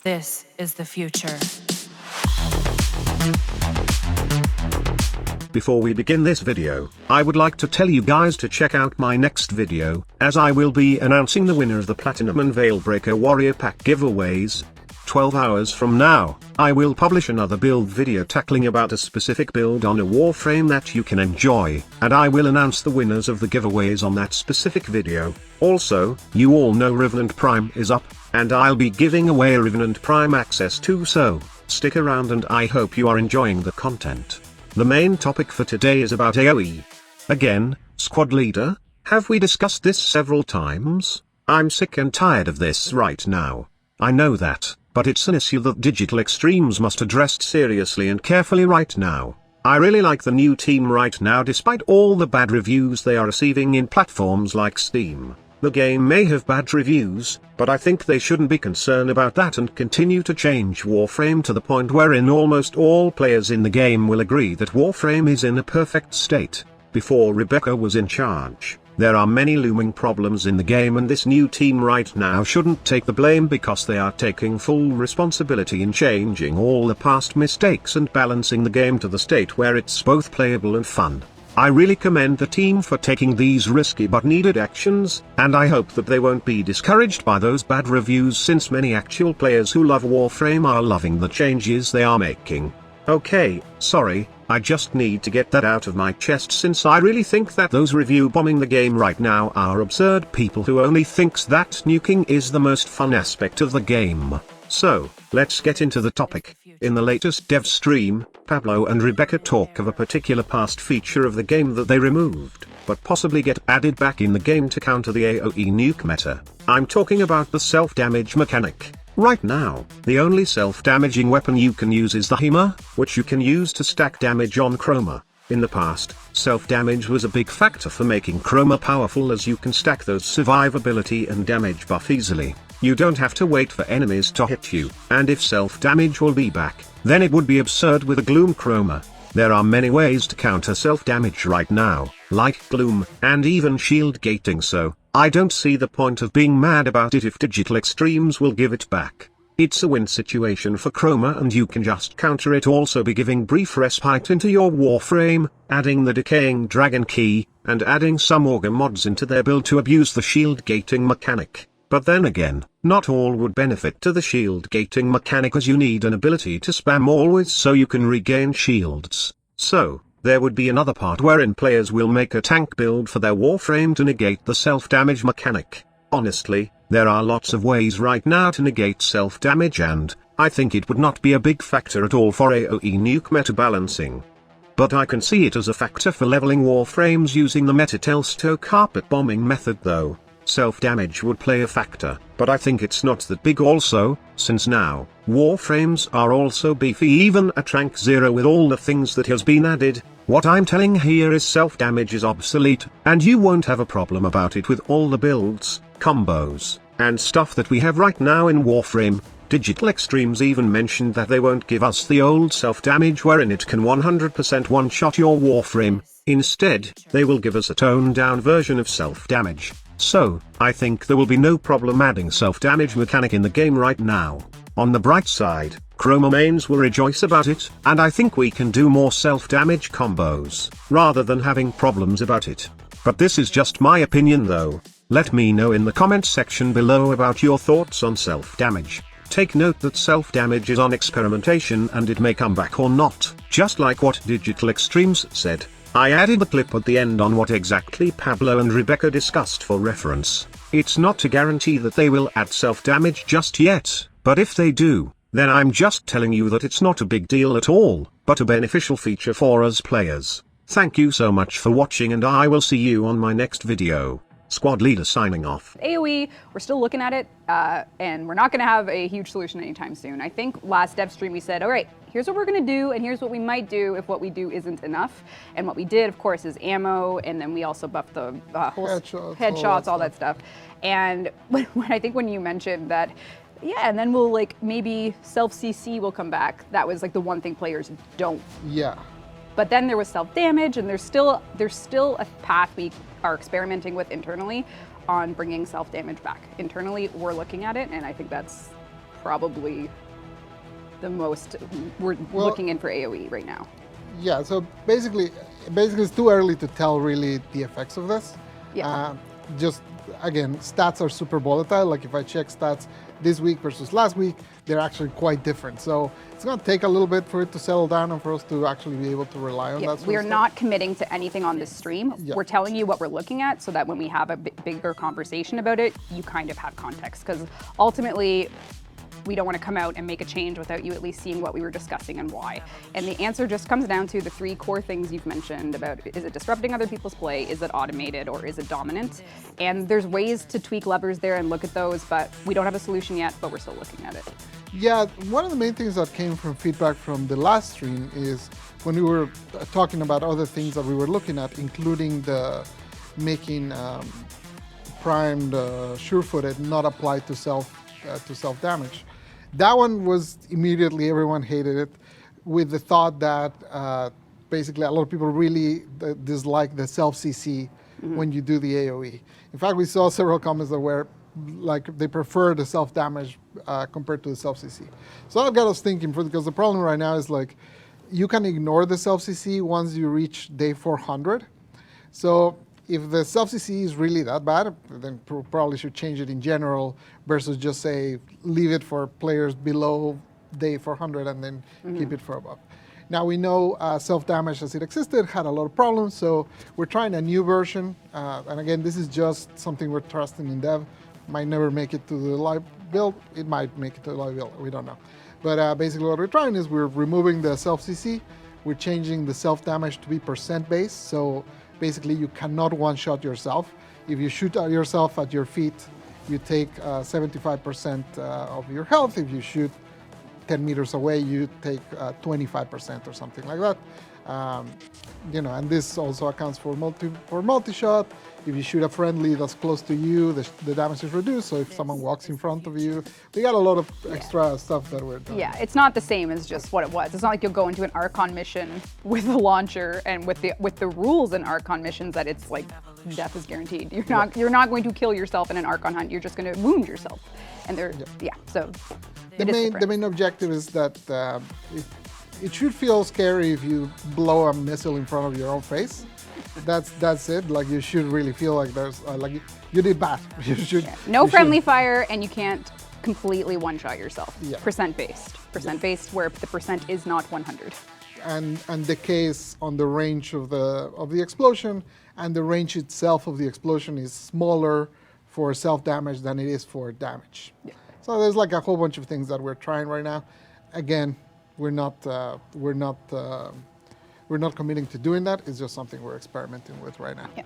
This is the future. Before we begin this video, I would like to tell you guys to check out my next video, as I will be announcing the winner of the Platinum and Veilbreaker Warrior Pack giveaways. 12 hours from now, I will publish another build video tackling about a specific build on a Warframe that you can enjoy, and I will announce the winners of the giveaways on that specific video. Also, you all know Revenant Prime is up, and I'll be giving away Revenant Prime access too, so stick around and I hope you are enjoying the content. The main topic for today is about AoE. Again, squad leader, have we discussed this several times? I'm sick and tired of this right now. I know that, but it's an issue that Digital Extremes must address seriously and carefully right now. I really like the new team right now despite all the bad reviews they are receiving in platforms like Steam. The game may have bad reviews, but I think they shouldn't be concerned about that and continue to change Warframe to the point wherein almost all players in the game will agree that Warframe is in a perfect state. Before Rebecca was in charge, there are many looming problems in the game, and this new team right now shouldn't take the blame because they are taking full responsibility in changing all the past mistakes and balancing the game to the state where it's both playable and fun. I really commend the team for taking these risky but needed actions, and I hope that they won't be discouraged by those bad reviews since many actual players who love Warframe are loving the changes they are making. Okay, sorry, I just need to get that out of my chest since I really think that those review bombing the game right now are absurd people who only thinks that nuking is the most fun aspect of the game. So, let's get into the topic. In the latest dev stream, Pablo and Rebecca talk of a particular past feature of the game that they removed, but possibly get added back in the game to counter the AoE nuke meta. I'm talking about the self-damage mechanic. Right now, the only self-damaging weapon you can use is the hammer, which you can use to stack damage on Chroma. In the past, self-damage was a big factor for making Chroma powerful, as you can stack those survivability and damage buff easily. You don't have to wait for enemies to hit you, and if self-damage will be back, then it would be absurd with a Gloom Chroma. There are many ways to counter self-damage right now, like Gloom, and even shield gating, so I don't see the point of being mad about it if Digital Extremes will give it back. It's a win situation for Chroma and you can just counter it, also be giving brief respite into your Warframe, adding the Decaying Dragon Key, and adding some Augur mods into their build to abuse the shield gating mechanic. But then again, not all would benefit to the shield gating mechanic, as you need an ability to spam always so you can regain shields. So, there would be another part wherein players will make a tank build for their Warframe to negate the self-damage mechanic. Honestly, there are lots of ways right now to negate self-damage, and I think it would not be a big factor at all for AoE nuke meta balancing. But I can see it as a factor for leveling Warframes using the meta Telsto carpet bombing method though. Self-damage would play a factor, but I think it's not that big also, since now, Warframes are also beefy even at rank 0 with all the things that has been added. What I'm telling here is self-damage is obsolete, and you won't have a problem about it with all the builds, combos, and stuff that we have right now in Warframe. Digital Extremes even mentioned that they won't give us the old self-damage wherein it can 100% one-shot your Warframe. Instead, they will give us a toned-down version of self-damage. So, I think there will be no problem adding self-damage mechanic in the game right now. On the bright side, Chroma mains will rejoice about it, and I think we can do more self-damage combos, rather than having problems about it. But this is just my opinion though. Let me know in the comments section below about your thoughts on self-damage. Take note that self-damage is on experimentation and it may come back or not, just like what Digital Extremes said. I added the clip at the end on what exactly Pablo and Rebecca discussed for reference. It's not a guarantee that they will add self-damage just yet, but if they do, then I'm just telling you that it's not a big deal at all, but a beneficial feature for us players. Thank you so much for watching, and I will see you on my next video. Squad leader signing off. AoE, we're still looking at it, and we're not going to have a huge solution anytime soon. I think last dev stream we said, all right, here's what we're going to do, and here's what we might do if what we do isn't enough. And what we did, of course, is ammo, and then we also buffed the whole headshots, all that stuff. And when you mentioned that, yeah, and then we'll like maybe self-CC will come back. That was like the one thing players don't. Yeah. But then there was self-damage, and there's still a path we are experimenting with internally on bringing self-damage back. Internally, we're looking at it, and I think that's probably the most we're looking in for AoE right now. Yeah, so basically it's too early to tell really the effects of this. Yeah. Just again, stats are super volatile. Like if I check stats this week versus last week, they're actually quite different. So it's going to take a little bit for it to settle down and for us to actually be able to rely on that sort of We're stuff. not committing to anything on this stream. Yeah. We're telling you what we're looking at so that when we have a bigger conversation about it, you kind of have context. Because ultimately, we don't want to come out and make a change without you at least seeing what we were discussing and why. And the answer just comes down to the three core things you've mentioned about, is it disrupting other people's play, is it automated, or is it dominant? And there's ways to tweak levers there and look at those, but we don't have a solution yet, but we're still looking at it. Yeah, one of the main things that came from feedback from the last stream is when we were talking about other things that we were looking at, including the making primed sure-footed not apply to self damage. That one was immediately, everyone hated it, with the thought that basically a lot of people really dislike the self-CC when you do the AoE. In fact, we saw several comments that were like they prefer the self-damage compared to the self-CC. So that got us thinking, because the problem right now is like you can ignore the self-CC once you reach day 400. So if the self-CC is really that bad, then probably should change it in general versus just say leave it for players below day 400 and then keep it for above. Now we know self-damage as it existed had a lot of problems, so we're trying a new version. And again, this is just something we're trusting in dev. Might never make it to the live build. It might make it to the live build, we don't know. But basically what we're trying is we're removing the self-CC. We're changing the self-damage to be percent based. So basically you cannot one-shot yourself. If you shoot at yourself at your feet, you take 75% of your health. If you shoot 10 meters away, you take 25% or something like that. And this also accounts for multi-shot. If you shoot a friendly that's close to you, the damage is reduced. So if someone walks in front of you, we got a lot of extra stuff that we're doing. Yeah, it's not the same as just what it was. It's not like you'll go into an Archon mission with a launcher and with the rules in Archon missions that it's like death is guaranteed. You're not going to kill yourself in an Archon hunt. You're just going to wound yourself. And so the main objective is that it should feel scary if you blow a missile in front of your own face. That's it. Like you should really feel like there's like you did bad. You should. No friendly fire, and you can't completely one-shot yourself. Yeah. Percent based, where the percent is not 100. And the case on the range of the explosion, and the range itself of the explosion is smaller for self-damage than it is for damage. Yeah. So there's like a whole bunch of things that we're trying right now. Again, we're not committing to doing that. It's just something we're experimenting with right now. Yeah.